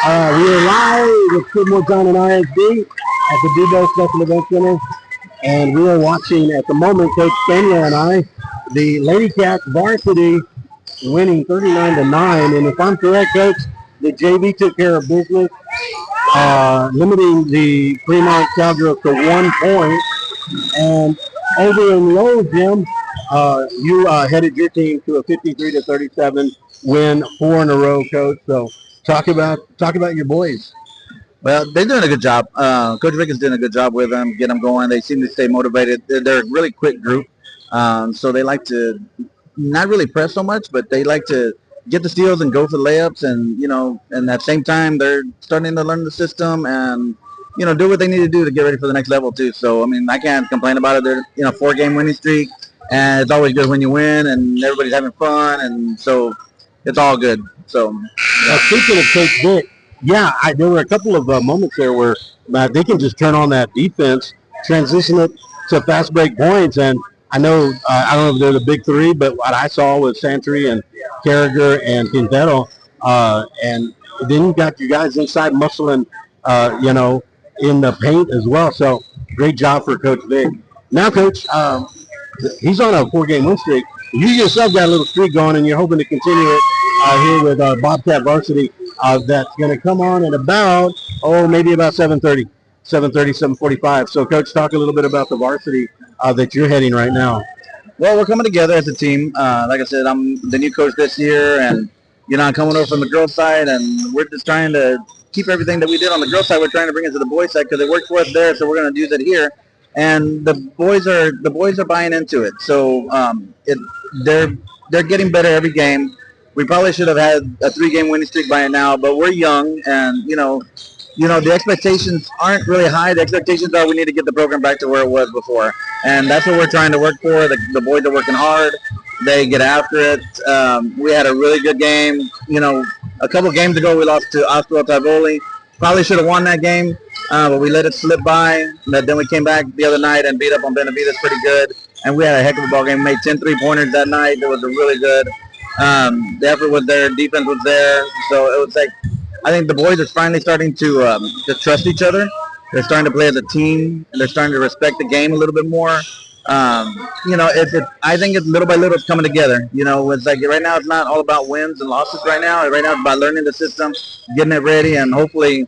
We are live with Skidmore-Tynan ISD at the Debo Special Event Center, and we are watching at the moment Coach Pena and I, the Lady Cats varsity winning 39-9. And if I'm correct, Coach, the JV took care of business, limiting the Premont Cowgirls to 1 point. And over in the old gym, you headed your team to a 53-37 win, 4 in a row, Coach. So talk about your boys. Well, they're doing a good job. Coach Rick is doing a good job with them, getting them going. They seem to stay motivated. They're a really quick group, so they like to not really press so much, but they like to get the steals and go for layups. And at the same time, they're starting to learn the system and do what they need to do to get ready for the next level too. So I mean, I can't complain about it. They're 4-game winning streak, and it's always good when you win and everybody's having fun, and so it's all good. So speaking of Coach Vic, there were a couple of moments there where they can just turn on that defense, transition it to fast break points. And I know, I don't know if they're the big three, but what I saw was Santry and Carragher and Quintero. And then you got you guys inside muscling, in the paint as well. So great job for Coach Vic. Now, Coach, he's on a 4-game win streak. You yourself got a little streak going, and you're hoping to continue it here with Bobcat Varsity. That's going to come on at about, maybe about 7:30, 7:45. So, Coach, talk a little bit about the varsity that you're heading right now. Well, we're coming together as a team. Like I said, I'm the new coach this year, and I'm coming over from the girls' side, and we're just trying to keep everything that we did on the girls' side. We're trying to bring it to the boys' side because it worked for us there, so we're going to do that here. And the boys are buying into it. So they're getting better every game. We probably should have had a 3-game winning streak by now, but we're young, and the expectations aren't really high. The expectations are we need to get the program back to where it was before, and that's what we're trying to work for. The boys are working hard. They get after it. We had a really good game. A couple games ago we lost to Oswald Tivoli. Probably should have won that game, but we let it slip by. But then we came back the other night and beat up on Benavides pretty good, and we had a heck of a ball game. We made 10 3-pointers that night. It was really good. The effort was there, defense was there, so it was like I think the boys are finally starting to trust each other. They're starting to play as a team, and they're starting to respect the game a little bit more. I think it's little by little it's coming together. It's like right now it's not all about wins and losses. Right now it's about learning the system, getting it ready, and hopefully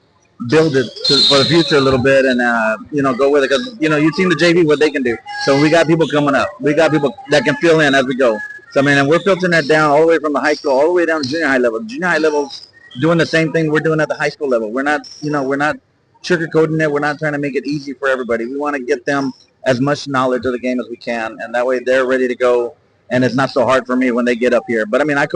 build it for the future a little bit, and go with it because you've seen the JV what they can do. So we got people coming up. We got people that can fill in as we go. So I mean, and we're filtering that down all the way from the high school all the way down to junior high level. Junior high level's doing the same thing we're doing at the high school level. We're not sugarcoating it. We're not trying to make it easy for everybody. We want to get them as much knowledge of the game as we can, and that way they're ready to go, and it's not so hard for me when they get up here. But I mean, I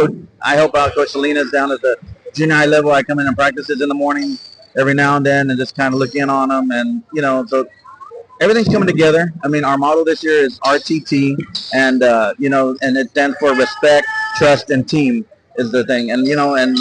help out Coach Salinas down at the junior high level. I come in and practices in the morning every now and then and just kind of look in on them, and so everything's coming together. I mean, our motto this year is RTT, and and it stands for respect, trust, and team is the thing. And and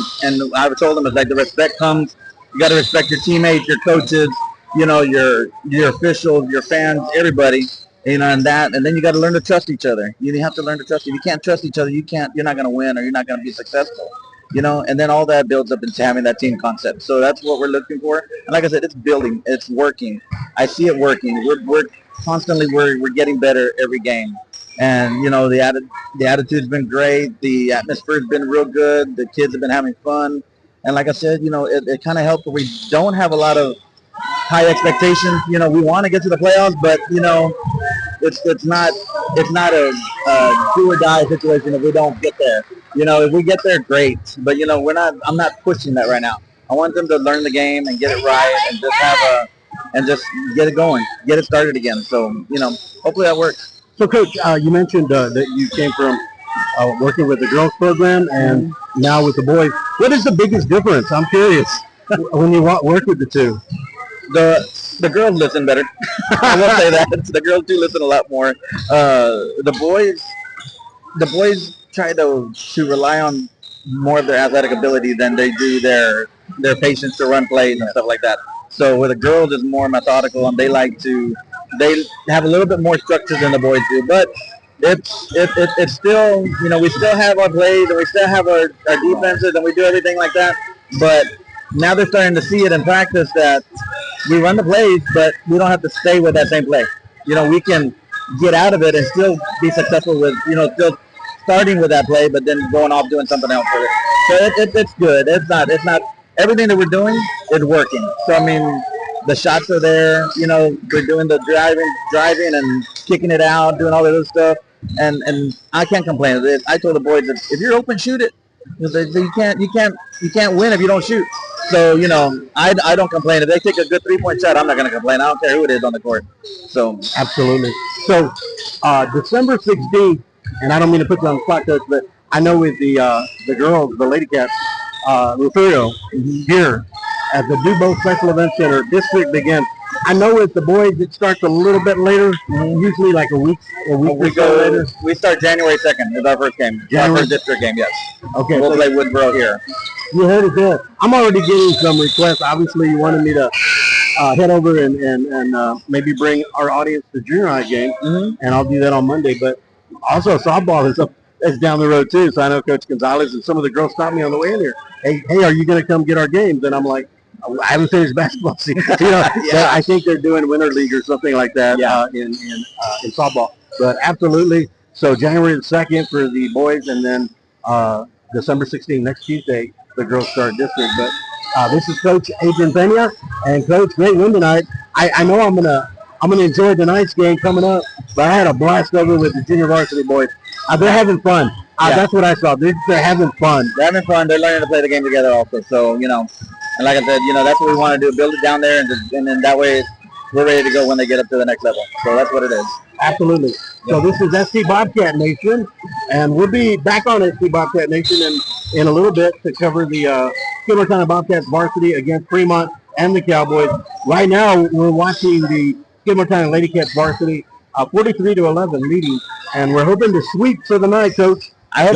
I've told them it's like the respect comes. You got to respect your teammates, your coaches, your officials, your fans, everybody, and then you got to learn to trust each other. You have to learn to trust. If you can't trust each other, you're not going to win, or you're not going to be successful. And then all that builds up into having that team concept. So that's what we're looking for. And like I said, it's building. It's working. I see it working. We're constantly we're getting better every game. And the attitude's been great. The atmosphere's been real good. The kids have been having fun. And like I said, it kind of helped. We don't have a lot of high expectations. We want to get to the playoffs, but it's not a do or die situation if we don't get there. If we get there, great. But I'm not pushing that right now. I want them to learn the game and get it right, and just get it going, get it started again. So hopefully that works. So, Coach, you mentioned that you came from working with the girls program and now with the boys. What is the biggest difference? I'm curious when you work with the two. The girls listen better. I will say that. The girls do listen a lot more. The boys try to rely on more of their athletic ability than they do their patience to run plays and stuff like that. So with the girls, it's more methodical, and they have a little bit more structure than the boys do. But it's still, we still have our plays, and we still have our defenses, and we do everything like that. But now they're starting to see it in practice that we run the plays, but we don't have to stay with that same play. We can get out of it and still be successful with, still starting with that play, but then going off doing something else with it. So it's good. It's not everything that we're doing is working. So I mean, the shots are there. We're doing the driving and kicking it out, doing all that other stuff, and I can't complain. I told the boys that if you're open, shoot it. You can't win if you don't shoot. So I don't complain. If they take a good 3-point shot, I'm not going to complain. I don't care who it is on the court. So absolutely. So December 16th, and I don't mean to put you on the spot, Coach, but I know with the girls, the Lady Cats, Rufio here at the Dubo Special Event Center, district begins. I know with the boys it starts a little bit later, usually like a week or so later. We start January 2nd is our first game. Our first district game, yes. Okay. We'll play Woodboro here. You heard it there. I'm already getting some requests. Obviously, you wanted me to head over and maybe bring our audience to junior high game, and I'll do that on Monday. But also softball is down the road too. So I know Coach Gonzalez and some of the girls stopped me on the way in here. Hey, are you going to come get our games? And I'm like, I haven't finished basketball season. Yeah. I think they're doing winter league or something like that in softball. But absolutely. So January the 2nd for the boys, and then December 16th, next Tuesday, the girls start district. But this is Coach Adrian Pena, and Coach, great win tonight. I know I'm gonna enjoy tonight's game coming up, but I had a blast over with the junior varsity boys. They're having fun. That's what I saw. They're having fun. They're having fun. They're learning to play the game together also. So and like I said, that's what we want to do, build it down there, and then that way we're ready to go when they get up to the next level. So that's what it is. Absolutely. Yep. So this is SC Bobcat Nation, and we'll be back on SC Bobcat Nation in a little bit to cover the Skidmore-Tynan Bobcats varsity against Premont and the Cowboys. Right now, we're watching the Skidmore-Tynan Lady Cats varsity 43-11 leading, and we're hoping to sweep for the night, Coach. I hope